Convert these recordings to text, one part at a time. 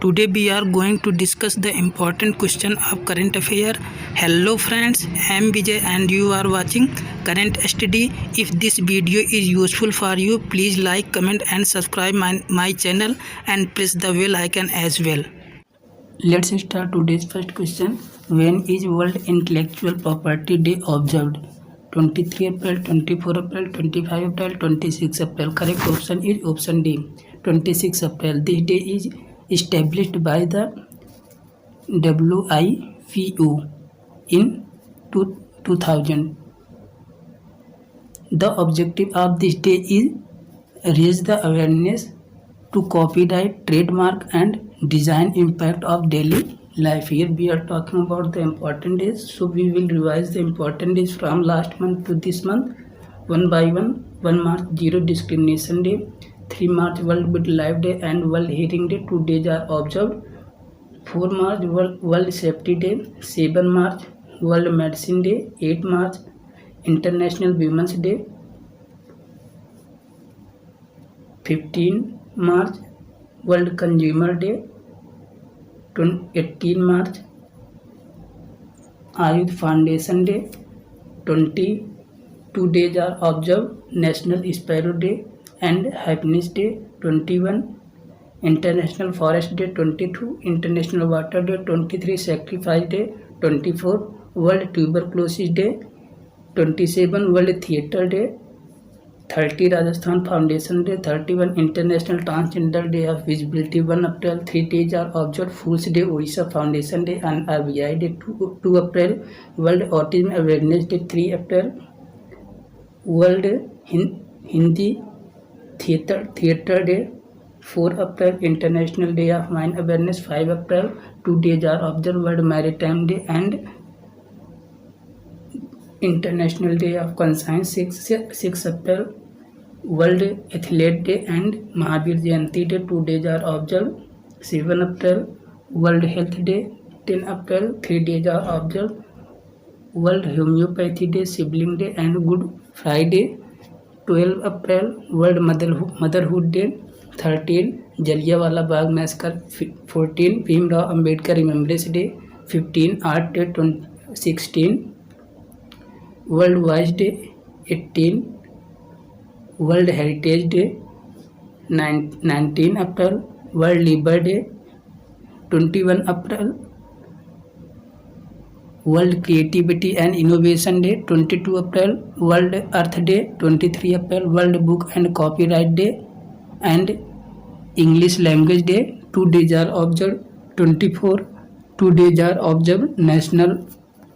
Today we are going to discuss the important question of current affair. Hello friends, I am Vijay and you are watching Current Study. If this video is useful for you, please like, comment and subscribe my channel and press the bell icon as well. Let's start today's first question. When is World Intellectual Property Day observed? 23 April, 24 April, 25 April, 26 April. Correct option is option D, 26 April. This day is established by the WIPO in 2000. The objective of this day is raise the awareness to copyright, trademark and design impact of daily life. Here we are talking about the important days, so we will revise the important days from last month to this month one by one. 1 March Zero Discrimination Day, 3 March World Midlife Day and World Hearing Day. 2 days are observed. 4 March World Safety Day, 7 March World Medicine Day, 8 March International Women's Day, 15 March World Consumer Day, 18 March Ayush Foundation Day. 22 days are observed. National Sparrow Day and Happiness Day. 21 International Forest Day. 22 International Water Day. 23 Sacrifice Day. 24 World Tuberculosis Day. 27 World Theatre Day. 30 Rajasthan Foundation Day. 31 International Transgender Day of Visibility. 1 April 3 days are observed. Fool's Day, Odisha Foundation Day and RBI Day. 2 April World Autism Awareness Day. 3 April World Hindi Theatre Day. 4 April International Day of Mine Awareness. 5 April 2 days are observed. World Maritime Day and International Day of Conscience. 6 April World Athlete Day and Mahavir Jayanti Day. 2 days are observed. 7 April World Health Day. 10 April 3 days are observed. World Homeopathy Day, Sibling Day and Good Friday. 12 April World Motherhood Day. 13 Jallianwala Bagh Massacre. 14 Bhimrao Ambedkar Remembrance Day. 15 Art Day. 16 World Voice Day. 18 World Heritage Day. 19 April World Labor Day. 21 April World Creativity and Innovation Day. 22 April World Earth Day. 23 April World Book and Copyright Day and English Language Day. 2 days are observed. 24 2 days are observed. National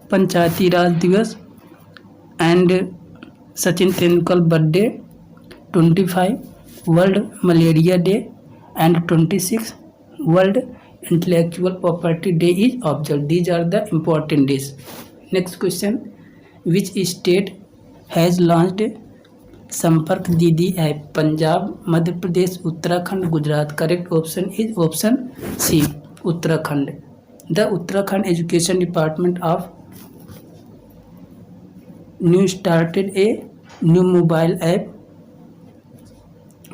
Panchayati Raj Divas and Sachin Tendulkar birthday. 25 World Malaria Day and 26 World Intellectual Property Day is observed. These are the important days. Next question. Which state has launched Sampark Didi app? Punjab, Madhya Pradesh, Uttarakhand, Gujarat. Correct option is option C, Uttarakhand. The Uttarakhand Education Department of New started a new mobile app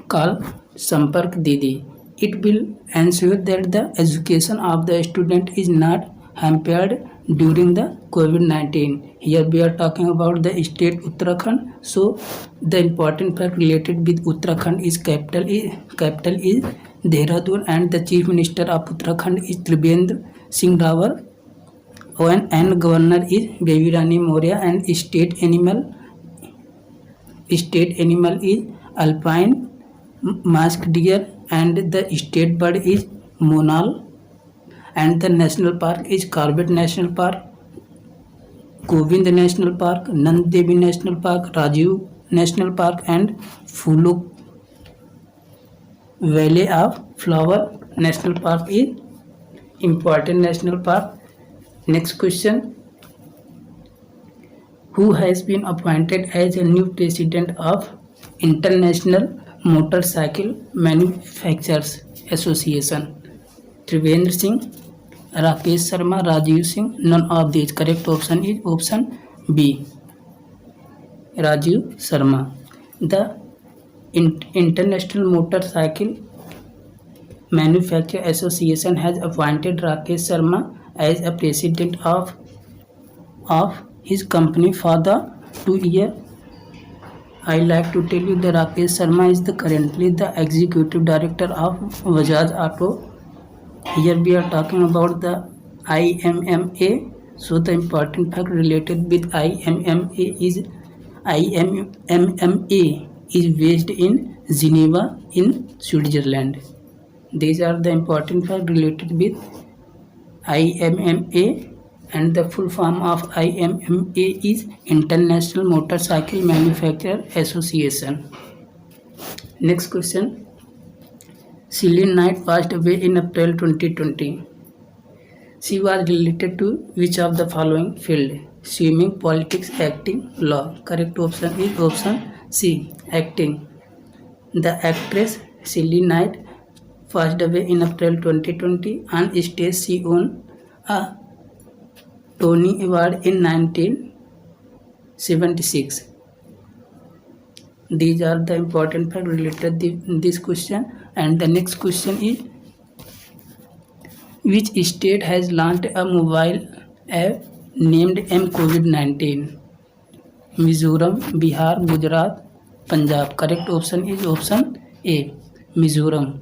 called Sampark Didi. It will ensure that the education of the student is not hampered during the COVID-19. Here we are talking about the state Uttarakhand. So the important fact related with Uttarakhand is capital is Dehradun and the Chief Minister of Uttarakhand is Trivendra Singh Rawat and Governor is Baby Rani Moria and state animal is alpine masked deer and the state bird is monal and the national park is Corbett National Park, Govind National Park, Nand Devi National Park, Rajiv National Park and Fuluk Valley of Flower National Park is important national park. Next question. Who has been appointed as a new president of International Motorcycle Manufacturers Association? Trivendra Singh, Rakesh Sharma, Rajiv Singh. None of these. Correct option is option B, Rajiv Sharma. The International Motorcycle Manufacturer Association has appointed Rakesh Sharma as a president of his company for the 2 year. I like to tell you that Rakesh Sharma is currently the executive director of Bajaj Auto. Here we are talking about the IMMA. So the important fact related with IMMA is based in Geneva in Switzerland. These are the important facts related with IMMA, and the full form of IMMA is International Motorcycle Manufacturer Association. Next question. Celine Knight passed away in April 2020. She was related to which of the following field? Swimming, politics, acting, law. Correct option is option C, acting. The actress Celine Knight passed away in April 2020. On stage, she won a Tony Award in 1976. These are the important facts related to this question. And the next question is, which state has launched a mobile app named M-COVID-19? Mizoram, Bihar, Gujarat, Punjab. Correct option is option A, Mizoram.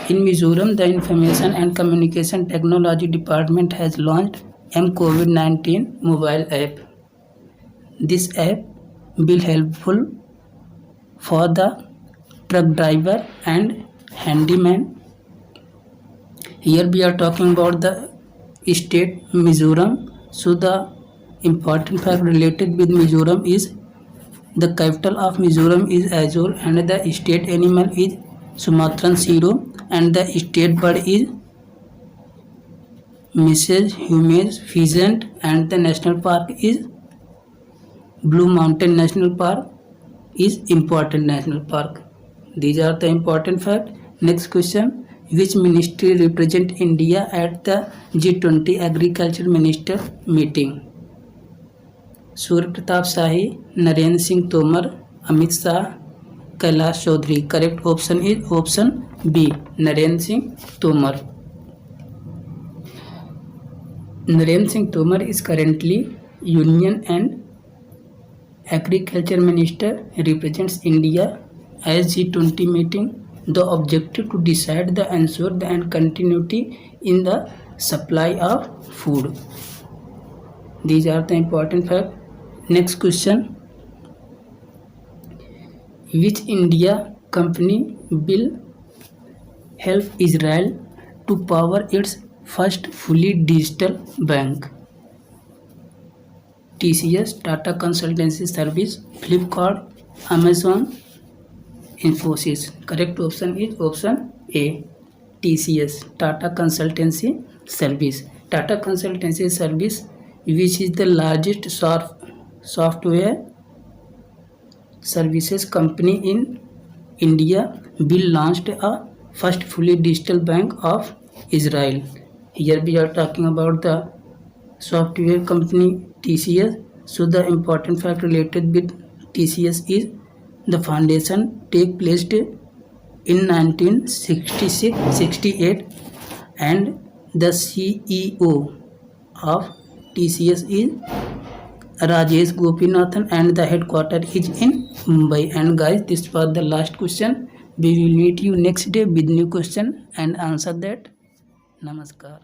In Mizoram, the Information and Communication Technology Department has launched M-COVID-19 mobile app. This app will helpful for the truck driver and handyman. Here we are talking about the state Mizoram. So the important fact related with Mizoram is the capital of Mizoram is Aizawl, and the state animal is Sumatran Shiro, and the state bird is Mrs. Humes pheasant, and the national park is Blue Mountain National Park is important national park. These are the important facts. Next question. Which ministry represent India at the G20 Agriculture Minister meeting? Surya Pratap Shahi, Narendra Singh Tomar, Amit Shah, Kailash Chaudhary. Correct option is option B, Narendra Singh Tomar. Narendra Singh Tomar is currently Union and Agriculture Minister, represents India as G20 meeting. The objective to decide the ensure the and continuity in the supply of food. These are the important facts. Next question. Which India company will help Israel to power its first fully digital bank? TCS, Tata Consultancy Service, Flipkart, Amazon, Infosys. Correct option is option A, TCS, Tata Consultancy Service. Tata Consultancy Service, which is the largest software services company in India, will launch a first fully digital bank of Israel. Here we are talking about the software company TCS. So the important fact related with TCS is the foundation take place in 1966-68, and the CEO of TCS is Rajesh Gopinathan, and the headquarters is in Mumbai. And guys, this was the last question. We will meet you next day with new question and answer that. Namaskar.